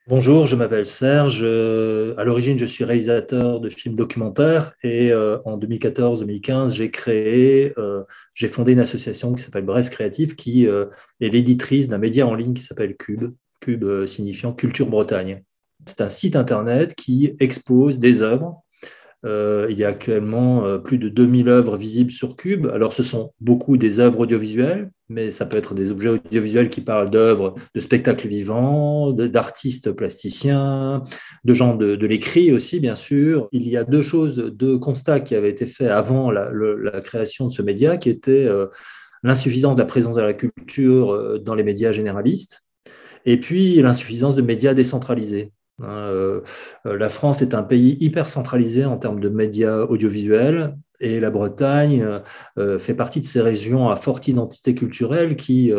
Bonjour, je m'appelle Serge. À l'origine, je suis réalisateur de films documentaires et en 2014-2015, j'ai fondé une association qui s'appelle Brest Créative qui est l'éditrice d'un média en ligne qui s'appelle Cube, Cube signifiant Culture Bretagne. C'est un site internet qui expose des œuvres. Il y a actuellement plus de 2000 œuvres visibles sur Cube. Alors, ce sont beaucoup des œuvres audiovisuelles, mais ça peut être des objets audiovisuels qui parlent d'œuvres, de spectacles vivants, d'artistes plasticiens, de gens de l'écrit aussi, bien sûr. Il y a deux constats qui avaient été faits avant la création de ce média, qui étaient l'insuffisance de la présence de la culture dans les médias généralistes, et puis l'insuffisance de médias décentralisés. La France est un pays hyper centralisé en termes de médias audiovisuels et la Bretagne fait partie de ces régions à forte identité culturelle qui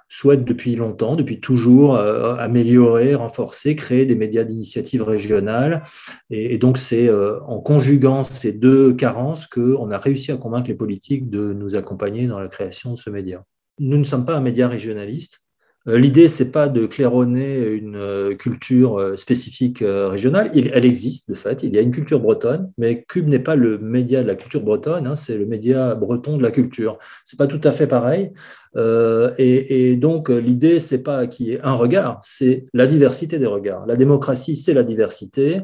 souhaitent depuis longtemps, depuis toujours, améliorer, renforcer, créer des médias d'initiative régionale. Et donc, c'est en conjuguant ces deux carences qu'on a réussi à convaincre les politiques de nous accompagner dans la création de ce média. Nous ne sommes pas un média régionaliste. L'idée, c'est pas de claironner une culture spécifique régionale. Elle existe, de fait. Il y a une culture bretonne, mais Cube n'est pas le média de la culture bretonne, hein, c'est le média breton de la culture. C'est pas tout à fait pareil. Et donc, l'idée, c'est pas qu'il y ait un regard, c'est la diversité des regards. La démocratie, c'est la diversité.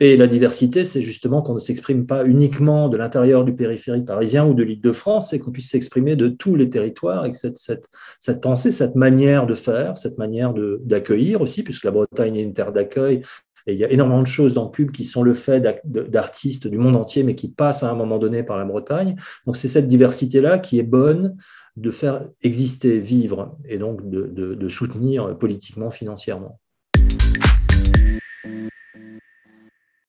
Et la diversité, c'est justement qu'on ne s'exprime pas uniquement de l'intérieur du périphérique parisien ou de l'Île-de-France, c'est qu'on puisse s'exprimer de tous les territoires et que cette pensée, cette manière de faire, cette manière d'accueillir aussi, puisque la Bretagne est une terre d'accueil, et il y a énormément de choses dans Cube qui sont le fait d'artistes du monde entier, mais qui passent à un moment donné par la Bretagne. Donc c'est cette diversité-là qui est bonne de faire exister, vivre, et donc de soutenir politiquement, financièrement.